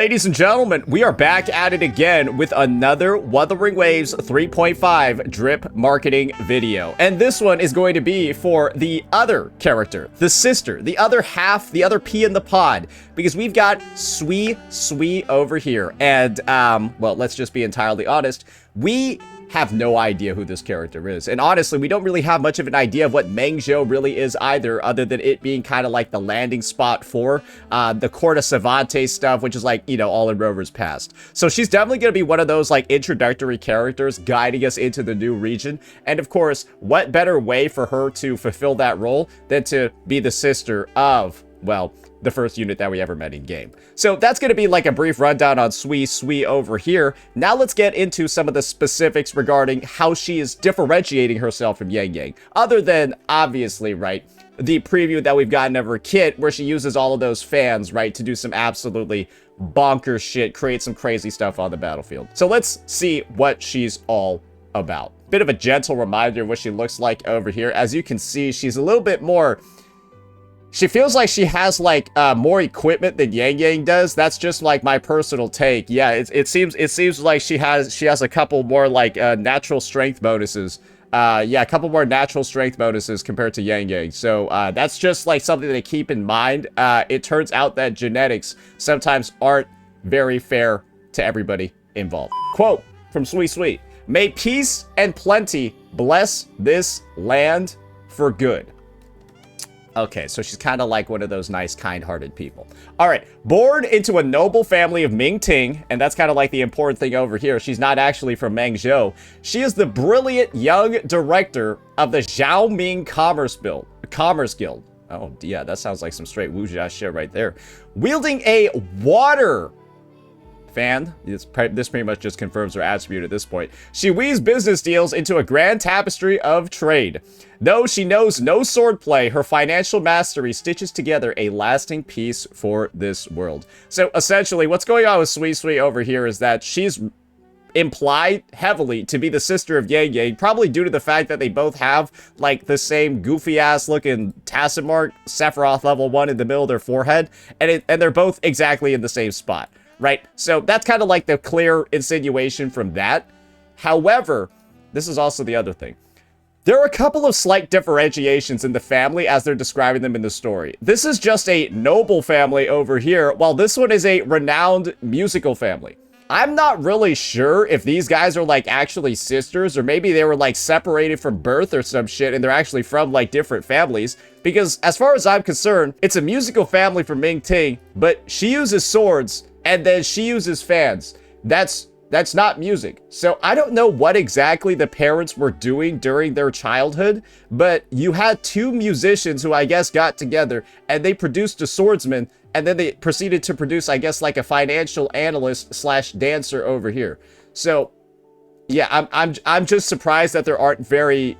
Ladies and gentlemen, we are back at it again with another Wuthering Waves 3.5 drip marketing video. And this one is going to be for the other character, the sister, the other half, the other pea in the pod, because we've got Suisui over here. And, well, let's just be entirely honest. We have no idea who this character is. And honestly, we don't really have much of an idea of what Mengzhou really is either, other than it being kind of like the landing spot for the Court of Cervantes stuff, which is like, you know, all in Rover's past. So she's definitely going to be one of those like introductory characters guiding us into the new region. And of course, what better way for her to fulfill that role than to be the sister of, well, the first unit that we ever met in game. So that's going to be like a brief rundown on Suisui over here. Now let's get into some of the specifics regarding how she is differentiating herself from Yang Yang. Other than, obviously, right, the preview that we've gotten of her kit where she uses all of those fans, right, to do some absolutely bonkers shit, create some crazy stuff on the battlefield. So let's see what she's all about. Bit of a gentle reminder of what she looks like over here. As you can see, she's a little bit more... She feels like she has, like, more equipment than Yang Yang does. That's just, like, my personal take. Yeah, it seems like she has a couple more, like, natural strength bonuses. Yeah, a couple more natural strength bonuses compared to Yang Yang. So, that's just, like, something to keep in mind. It turns out that genetics sometimes aren't very fair to everybody involved. Quote from Suisui: "May peace and plenty bless this land for good." Okay, so she's kind of like one of those nice, kind-hearted people. All right, born into a noble family of Mingting, and that's kind of like the important thing over here. She's not actually from Mengzhou. She is the brilliant young director of the Xiaoming Commerce Guild. Oh, yeah, that sounds like some straight wuxia shit right there. Wielding a water fan. This pretty much just confirms her attribute at this point. She weaves business deals into a grand tapestry of trade. Though she knows no swordplay, her financial mastery stitches together a lasting piece for this world. So essentially, what's going on with Suisui over here is that she's implied heavily to be the sister of Yang Yang, probably due to the fact that they both have like the same goofy ass looking tacit mark, Sephiroth level 1 in the middle of their forehead, and they're both exactly in the same spot. Right? So that's kind of like the clear insinuation from that. However, this is also the other thing. There are a couple of slight differentiations in the family as they're describing them in the story. This is just a noble family over here, while this one is a renowned musical family. I'm not really sure if these guys are like actually sisters, or maybe they were like separated from birth or some shit and they're actually from like different families. Because as far as I'm concerned, it's a musical family from Ming Ting, but she uses swords and then she uses fans. That's not music. So I don't know what exactly the parents were doing during their childhood, but you had two musicians who I guess got together and they produced a swordsman, and then they proceeded to produce, I guess, like a financial analyst slash dancer over here. So yeah, I'm just surprised that there aren't very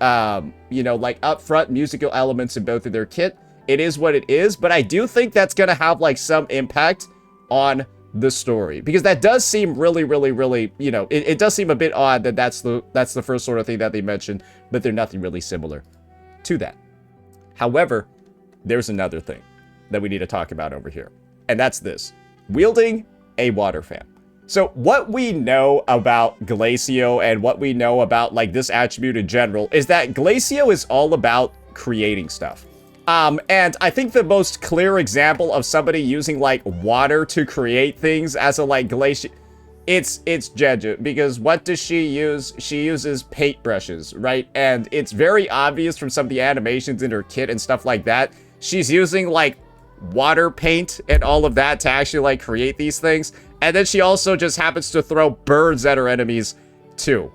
you know, like upfront musical elements in both of their kit. It is what it is, but I do think that's gonna have like some impact on the story, because that does seem really, you know, it does seem a bit odd that that's the first sort of thing that they mentioned, but they're nothing really similar to that. However, there's another thing that we need to talk about over here, and that's this: wielding a water fan. So what we know about Glacio and what we know about like this attribute in general is that Glacio is all about creating stuff. And I think the most clear example of somebody using like water to create things as a like glacier, it's Jeju, because what does she use? She uses paintbrushes, right? And it's very obvious from some of the animations in her kit and stuff like that. She's using like water paint and all of that to actually like create these things. And then she also just happens to throw birds at her enemies too.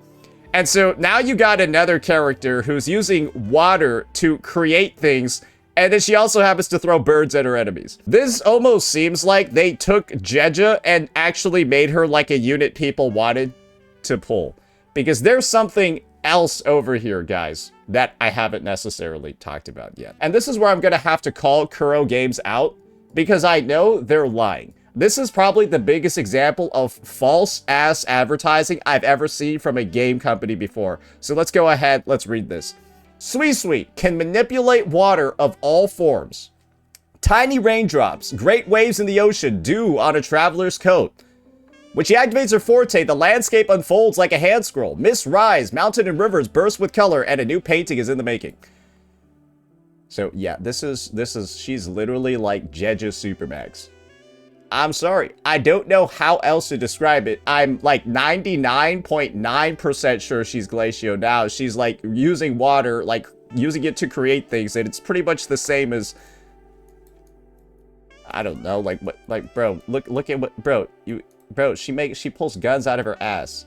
And so now you got another character who's using water to create things, and then she also happens to throw birds at her enemies. This almost seems like they took Jeja and actually made her like a unit people wanted to pull. Because there's something else over here, guys, that I haven't necessarily talked about yet. And this is where I'm going to have to call Kuro Games out, because I know they're lying. This is probably the biggest example of false-ass advertising I've ever seen from a game company before. So let's go ahead, let's read this. Suisui can manipulate water of all forms. Tiny raindrops, great waves in the ocean, dew on a traveler's coat. When she activates her forte, the landscape unfolds like a hand scroll. Mists rise, mountain and rivers burst with color, and a new painting is in the making. So yeah, she's literally like Jeju Supermax. I'm sorry, I don't know how else to describe it. I'm like 99.9% sure she's Glacio now. She's like using water, like using it to create things, and it's pretty much the same as, I don't know, like what, like bro, look at what, bro, she pulls guns out of her ass.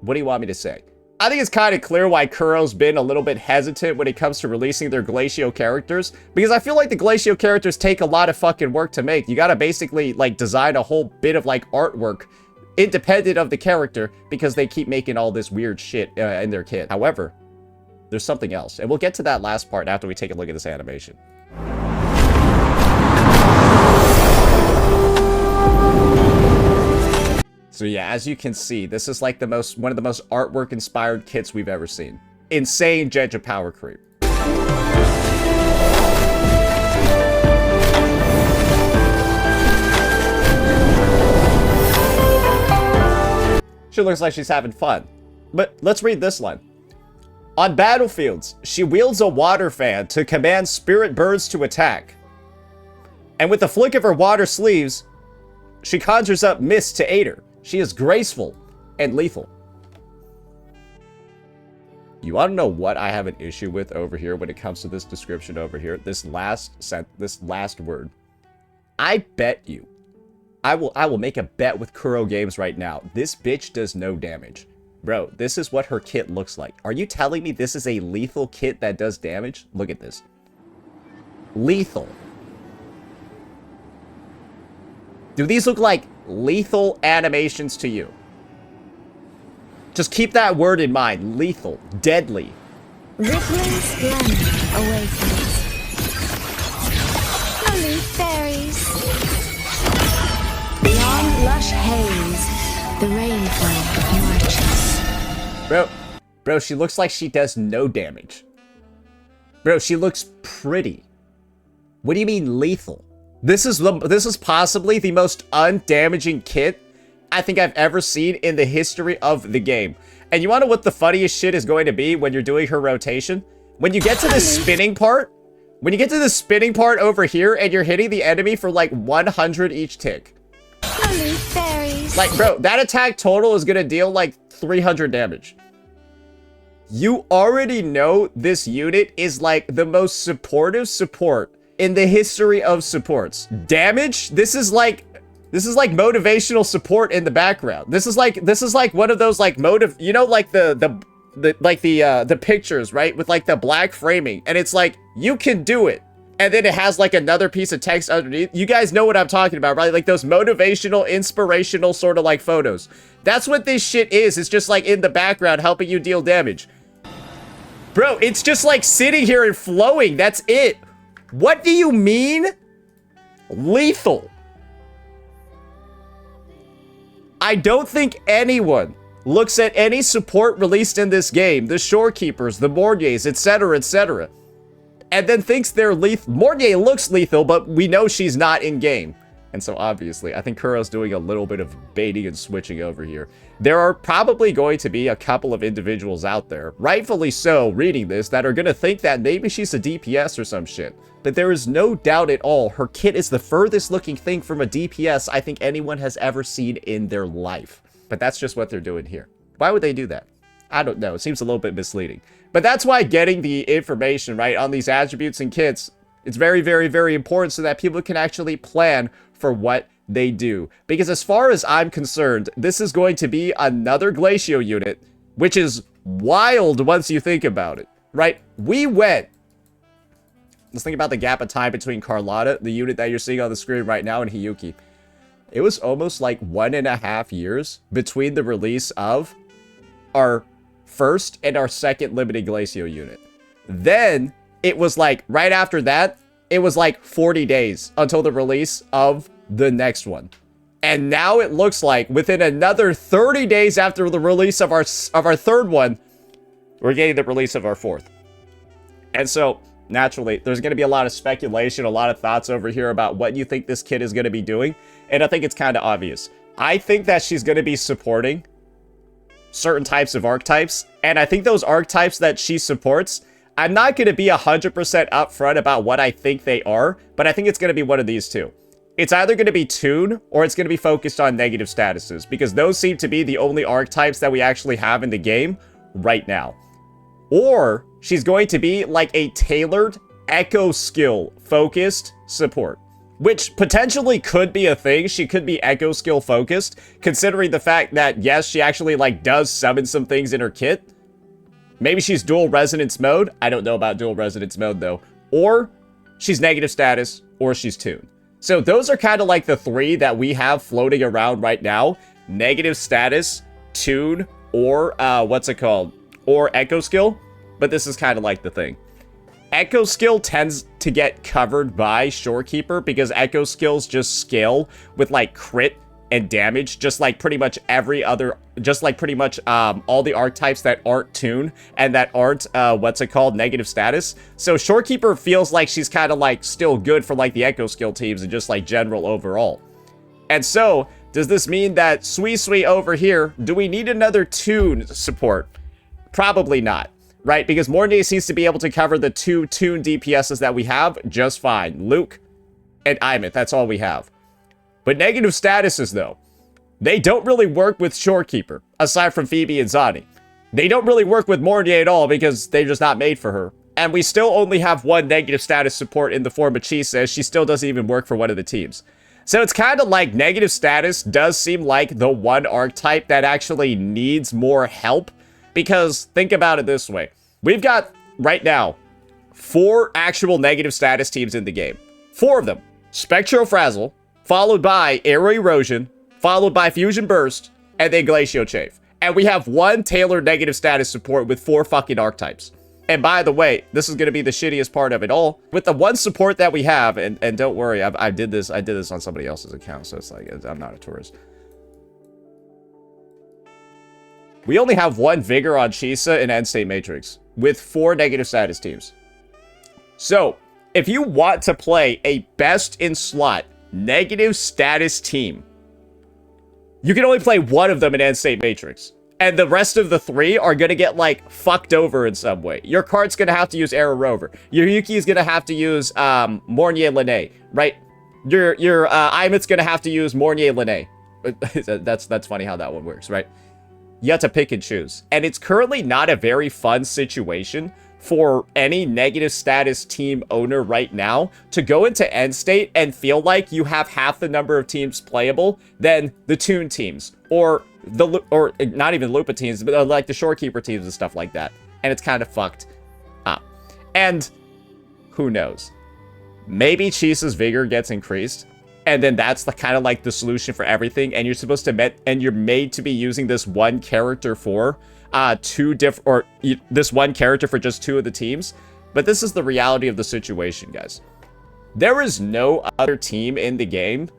What do you want me to say? I think it's kind of clear why Kuro's been a little bit hesitant when it comes to releasing their Glacio characters, because I feel like the Glacio characters take a lot of fucking work to make. You gotta basically, like, design a whole bit of, like, artwork independent of the character, because they keep making all this weird shit in their kit. However, there's something else, and we'll get to that last part after we take a look at this animation. So yeah, as you can see, this is like one of the most artwork inspired kits we've ever seen. Insane Jeju power creep. She looks like she's having fun. But let's read this line. On battlefields, she wields a water fan to command spirit birds to attack. And with the flick of her water sleeves, she conjures up mist to aid her. She is graceful and lethal. You want to know what I have an issue with over here when it comes to this description over here? This last word. I bet you. I will make a bet with Kuro Games right now. This bitch does no damage. Bro, this is what her kit looks like. Are you telling me this is a lethal kit that does damage? Look at this. Lethal. Do these look like lethal animations to you? Just keep that word in mind. Lethal. Deadly. Rippling splendor awakens. Only fairies. Beyond lush haze, the rainflow marches. Bro, she looks like she does no damage. Bro, she looks pretty. What do you mean lethal? This is possibly the most undamaging kit I think I've ever seen in the history of the game. And you want to know what the funniest shit is going to be when you're doing her rotation? When you get to the spinning part, over here and you're hitting the enemy for like 100 each tick. Only fairies. Like, bro, that attack total is going to deal like 300 damage. You already know this unit is like the most supportive support in the history of supports. Damage, this is like motivational support in the background. This is like one of those like you know, like the pictures, right, with like the black framing, and it's like, you can do it, and then it has like another piece of text underneath. You guys know what I'm talking about, right? Like those motivational, inspirational sort of like photos. That's what this shit is. It's just like in the background helping you deal damage. Bro, it's just like sitting here and flowing. That's it. What do you mean? Lethal. I don't think anyone looks at any support released in this game, the Shorekeepers, the Morniers, etc., and then thinks they're lethal. Mornier looks lethal, but we know she's not in-game. And so obviously, I think Kuro's doing a little bit of baiting and switching over here. There are probably going to be a couple of individuals out there, rightfully so, reading this, that are going to think that maybe she's a DPS or some shit. But there is no doubt at all, her kit is the furthest looking thing from a DPS I think anyone has ever seen in their life. But that's just what they're doing here. Why would they do that? I don't know. It seems a little bit misleading. But that's why getting the information, right, on these attributes and kits, it's very, very, very important so that people can actually plan for what they do. Because as far as I'm concerned, this is going to be another Glacio unit, which is wild once you think about it, right? We went... Let's think about the gap of time between Carlotta, the unit that you're seeing on the screen right now, and Hiyuki. It was almost like 1.5 years between the release of our first and our second limited Glacio unit. Then it was like, right after that, it was like 40 days until the release of the next one. And now it looks like within another 30 days after the release of our third one, we're getting the release of our fourth. And so naturally, there's going to be a lot of speculation, a lot of thoughts over here about what you think this kid is going to be doing. And I think it's kind of obvious. I think that she's going to be supporting certain types of archetypes. And I think those archetypes that she supports, I'm not going to be 100% upfront about what I think they are, but I think it's going to be one of these two. It's either going to be Toon or it's going to be focused on negative statuses, because those seem to be the only archetypes that we actually have in the game right now. Or she's going to be like a tailored echo skill focused support, which potentially could be a thing. She could be echo skill focused, considering the fact that, yes, she actually like does summon some things in her kit. Maybe she's dual resonance mode. I don't know about dual resonance mode though. Or she's negative status, or she's Toon. So those are kind of like the three that we have floating around right now. Negative status, Toon, or what's it called? Or echo skill. But this is kind of like the thing. Echo skill tends to get covered by Shorekeeper because echo skills just scale with like crit and damage, just like pretty much every other, just like pretty much all the archetypes that aren't Toon and that aren't what's it called, negative status. So Shorekeeper feels like she's kind of like still good for like the echo skill teams and just like general overall. And so does this mean that Suisui over here, do we need another Toon support? Probably not. Right, because Mornier seems to be able to cover the two Toon DPSs that we have just fine. Luke and Imit, that's all we have. But negative statuses, though, they don't really work with Shorekeeper, aside from Phoebe and Zani. They don't really work with Mornier at all because they're just not made for her. And we still only have one negative status support in the form of Chisa, as she still doesn't even work for one of the teams. So it's kind of like negative status does seem like the one archetype that actually needs more help. Because think about it this way. We've got, right now, 4 actual negative status teams in the game. 4 of them. Spectro-Frazzle, followed by Aero Erosion, followed by Fusion Burst, and then Glacio Chafe. And we have 1 tailored negative status support with 4 fucking archetypes. And by the way, this is going to be the shittiest part of it all. With the 1 support that we have, and don't worry, I did this on somebody else's account, so it's like, I'm not a tourist. We only have 1 Vigor on Chisa and End State Matrix, with 4 negative status teams. So, if you want to play a best-in-slot negative status team, you can only play 1 of them in End State Matrix. And the rest of the 3 are going to get, like, fucked over in some way. Your card's going to have to use Arrow Rover. Your Yuki's going to have to use Mornier Lene, right? Your Imit's going to have to use Mornier Lene. That's funny how that one works, right? You have to pick and choose. And it's currently not a very fun situation for any negative status team owner right now to go into end state and feel like you have half the number of teams playable than the Toon teams or not even Lupa teams, but like the Shorekeeper teams and stuff like that. And it's kind of fucked up. And who knows? Maybe Chisa's Vigor gets increased. And then that's the kind of like the solution for everything. And you're supposed to you're made to be using this one character for this one character for just 2 of the teams. But this is the reality of the situation, guys. There is no other team in the game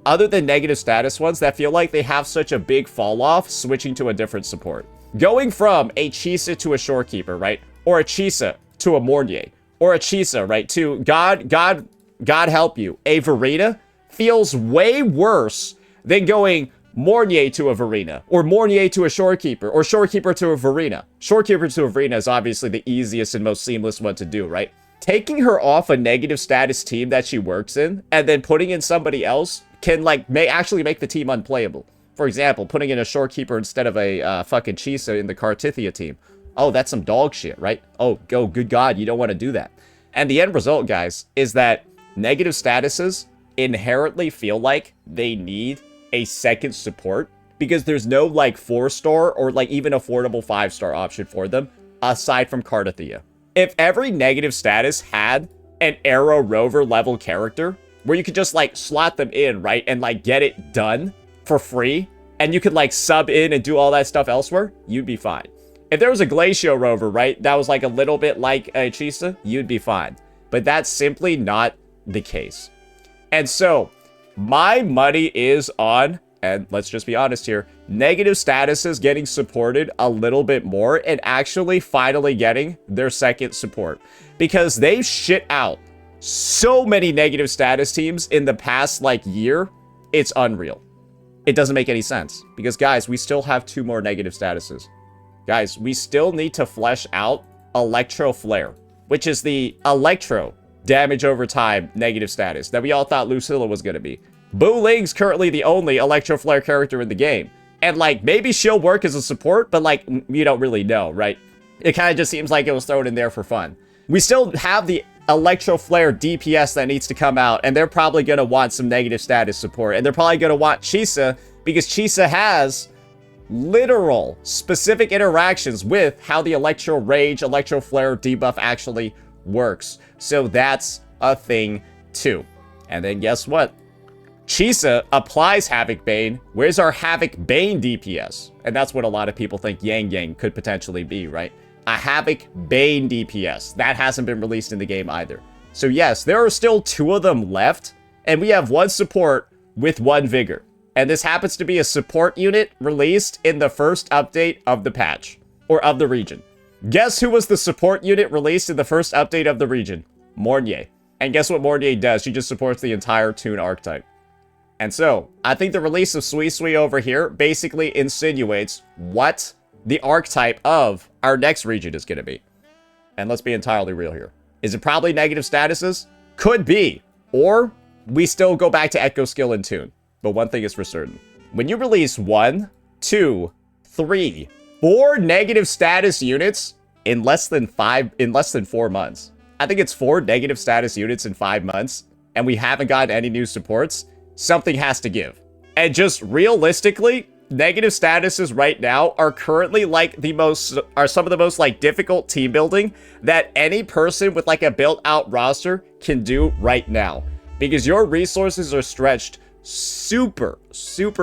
other than negative status ones that feel like they have such a big fall off switching to a different support. Going from a Chisa to a Shorekeeper, right? Or a Chisa to a Mornier. Or a Chisa, right? To God help you, a Verena feels way worse than going Mornier to a Verena, or Mornier to a Shorekeeper, or Shorekeeper to a Verena. Shorekeeper to a Verena is obviously the easiest and most seamless one to do, right? Taking her off a negative status team that she works in, and then putting in somebody else can, like, actually make the team unplayable. For example, putting in a Shorekeeper instead of a fucking Chisa in the Cartithia team. Oh, that's some dog shit, right? Oh, good God, you don't want to do that. And the end result, guys, is that negative statuses inherently feel like they need a second support because there's no like 4-star or like even affordable 5-star option for them aside from Cartithia. If every negative status had an Arrow Rover level character where you could just like slot them in, right, and like get it done for free, and you could like sub in and do all that stuff elsewhere, you'd be fine. If there was a Glacio Rover, right, that was like a little bit like a Chisa, you'd be fine. But that's simply not the case. And so, my money is on, and let's just be honest here, negative statuses getting supported a little bit more and actually finally getting their second support. because they've shit out so many negative status teams in the past, like, year. It's unreal. It doesn't make any sense because, guys, we still have 2 more negative statuses. Guys, we still need to flesh out Electro Flare, which is the Electro damage over time negative status that we all thought Lucilla was going to be. Boo Ling's currently the only Electro Flare character in the game. And, like, maybe she'll work as a support, but, like, you don't really know, right? It kind of just seems like it was thrown in there for fun. We still have the Electro Flare DPS that needs to come out, and they're probably going to want some negative status support. And they're probably going to want Chisa, because Chisa has literal specific interactions with how the Electro Rage, Electro Flare debuff actually works. So that's a thing too. And then guess what? Chisa applies Havoc Bane. Where's our Havoc Bane DPS? And that's what a lot of people think Yang Yang could potentially be, right? A Havoc Bane DPS. That hasn't been released in the game either. So yes, there are still 2 of them left, and we have 1 support with 1 Vigor. And this happens to be a support unit released in the first update of the patch, or of the region. Guess who was the support unit released in the first update of the region? Mornier. And guess what Mornier does? She just supports the entire Toon archetype. And so, I think the release of Suisui over here basically insinuates what the archetype of our next region is going to be. And let's be entirely real here. Is it probably negative statuses? Could be. Or we still go back to Echo Skill and Toon. But one thing is for certain. When you release 1, 2, 3, 4 negative status units in less than 4 months. I think it's 4 negative status units in 5 months, and we haven't gotten any new supports. Something has to give. And just realistically, negative statuses right now are currently like some of the most like difficult team building that any person with like a built out roster can do right now, because your resources are stretched super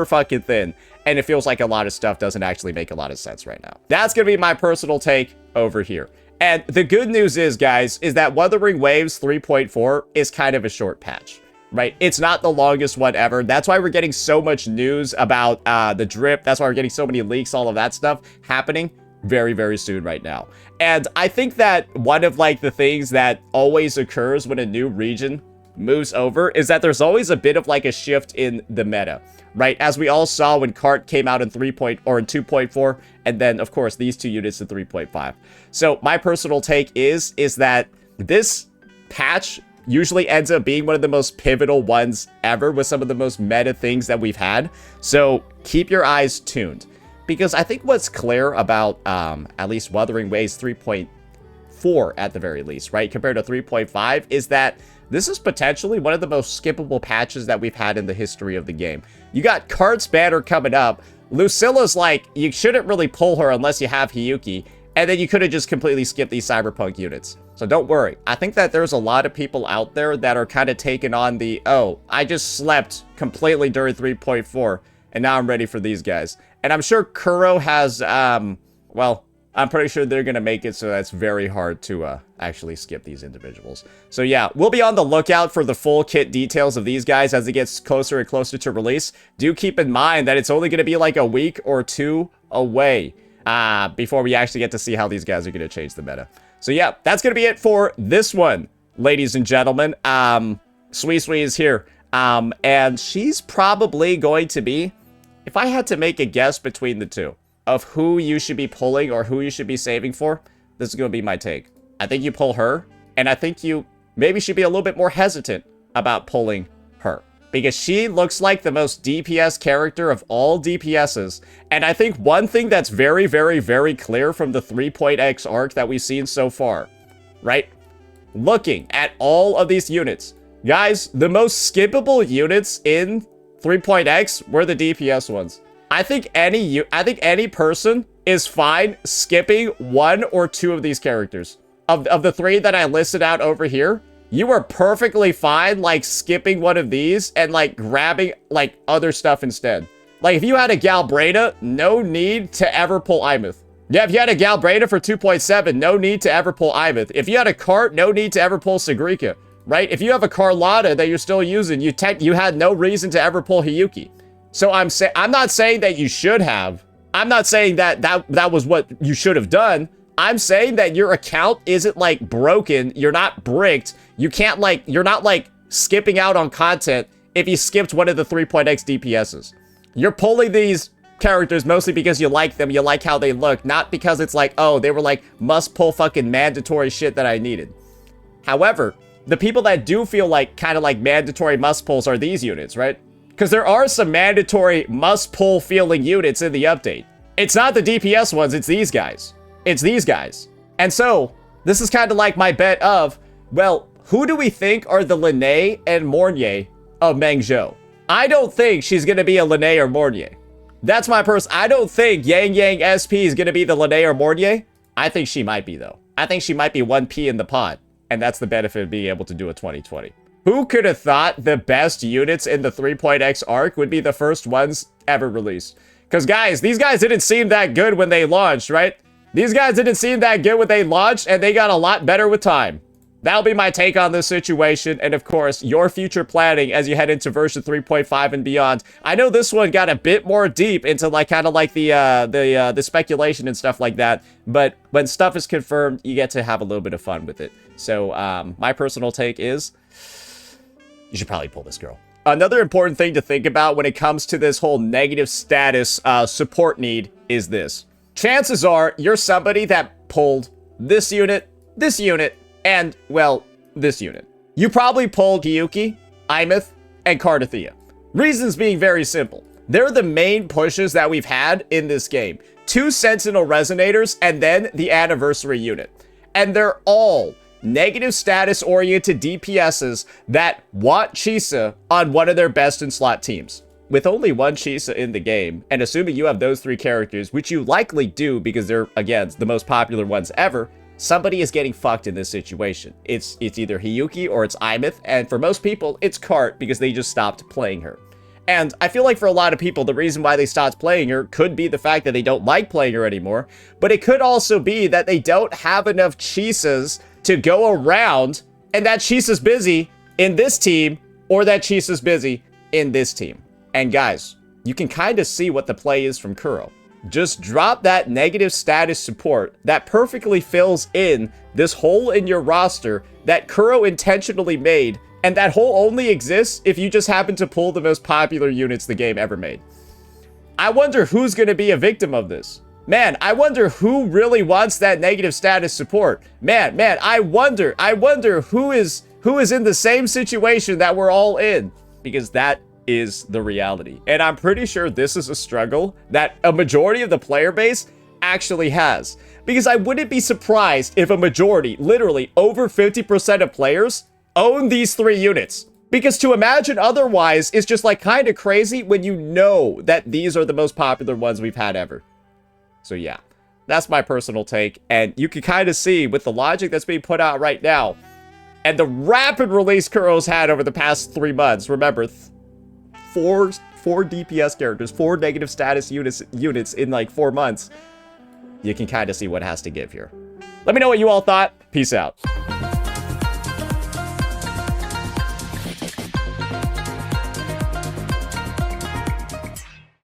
fucking thin, and it feels like a lot of stuff doesn't actually make a lot of sense right now. That's gonna be my personal take over here. And the good news is, guys, is that Wuthering Waves 3.4 is kind of a short patch, right? It's not the longest one ever. That's why we're getting so much news about the drip. That's why we're getting so many leaks, all of that stuff happening very soon right now. And I think that one of like the things that always occurs when a new region moves over is that there's always a bit of like a shift in the meta, right? As we all saw when Cart came out in 2.4, and then of course these 2 units in 3.5. So my personal take is that this patch usually ends up being one of the most pivotal ones ever with some of the most meta things that we've had. So keep your eyes tuned, because I think what's clear about at least Wuthering Waves 3.4 at the very least, right, compared to 3.5, is that this is potentially one of the most skippable patches that we've had in the history of the game. You got Cart's banner coming up. Lucilla's like, you shouldn't really pull her unless you have Hiyuki. And then you could have just completely skipped these Cyberpunk units. So don't worry. I think that there's a lot of people out there that are kind of taking on the, oh, I just slept completely during 3.4, and now I'm ready for these guys. And I'm sure Kuro has, well, I'm pretty sure they're going to make it so that's very hard to actually skip these individuals. So yeah, we'll be on the lookout for the full kit details of these guys as it gets closer and closer to release. Do keep in mind that it's only going to be like a week or 2 away before we actually get to see how these guys are going to change the meta. So yeah, that's going to be it for this one, ladies and gentlemen. Suisui is here. And she's probably going to be, if I had to make a guess between the 2, of who you should be pulling or who you should be saving for, this is going to be my take. I think you pull her, and I think you maybe should be a little bit more hesitant about pulling her, because she looks like the most DPS character of all DPSs. And I think one thing that's very clear from the 3.x arc that we've seen so far, right? Looking at all of these units, guys, the most skippable units in 3.x were the DPS ones. I think any person is fine skipping 1 or 2 of these characters. Of the 3 that I listed out over here, you are perfectly fine, like, skipping one of these and, like, grabbing, like, other stuff instead. Like, if you had a Galbreda, no need to ever pull Imeth. Yeah, if you had a Galbreda for 2.7, no need to ever pull Imeth. If you had a Cart, no need to ever pull Sigrika, right? If you have a Carlotta that you're still using, you had no reason to ever pull Hiyuki. So I'm not saying that you should have. I'm not saying that was what you should have done. I'm saying that your account isn't like broken. You're not bricked. You can't like, you're not like skipping out on content if you skipped one of the 3.x DPSs. You're pulling these characters mostly because you like them, you like how they look, not because it's like, oh, they were like must pull fucking mandatory shit that I needed. However, the people that do feel like kind of like mandatory must pulls are these units, right? Because there are some mandatory must pull feeling units in the update. It's not the DPS ones, it's these guys. It's these guys. And so, this is kind of like my bet of, well, who do we think are the Linné and Mornier of Mengzhou? I don't think she's going to be a Linné or Mornier. That's my I don't think Yang Yang SP is going to be the Linné or Mornier. I think she might be, though. I think she might be 1P in the pod. And that's the benefit of being able to do a 2020. Who could have thought the best units in the 3.x arc would be the first ones ever released? Because, guys, these guys didn't seem that good when they launched, right? These guys didn't seem that good when they launched, and they got a lot better with time. That'll be my take on this situation, and of course, your future planning as you head into version 3.5 and beyond. I know this one got a bit more deep into like kind of like the speculation and stuff like that, but when stuff is confirmed, you get to have a little bit of fun with it. So my personal take is, you should probably pull this girl. Another important thing to think about when it comes to this whole negative status support need is this. Chances are you're somebody that pulled this unit, and, well, this unit. You probably pulled Gyuki, Imeth, and Cardathea. Reasons being very simple. They're the main pushes that we've had in this game. 2 Sentinel Resonators, and then the Anniversary unit. And they're all negative status-oriented DPSs that want Chisa on one of their best-in-slot teams. With only one Chisa in the game, and assuming you have those 3 characters, which you likely do because they're, again, the most popular ones ever, somebody is getting fucked in this situation. It's either Hiyuki or it's Imeth, and for most people, it's Cart because they just stopped playing her. And I feel like for a lot of people, the reason why they stopped playing her could be the fact that they don't like playing her anymore, but it could also be that they don't have enough Chisas to go around, and that Chisa's busy in this team, or that Chisa's busy in this team. And guys, you can kind of see what the play is from Kuro. Just drop that negative status support that perfectly fills in this hole in your roster that Kuro intentionally made, and that hole only exists if you just happen to pull the most popular units the game ever made. I wonder who's going to be a victim of this. Man, I wonder who really wants that negative status support. Man, I wonder who is in the same situation that we're all in, because that is the reality. And I'm pretty sure this is a struggle that a majority of the player base actually has. Because I wouldn't be surprised if a majority, literally over 50% of players, own these 3 units. Because to imagine otherwise is just like kind of crazy when you know that these are the most popular ones we've had ever. So yeah, that's my personal take. And you can kind of see with the logic that's being put out right now, and the rapid release Kuro's had over the past 3 months. Remember, 4 DPS characters, 4 negative status units in like 4 months. You can kind of see what has to give here. Let me know what you all thought. Peace out.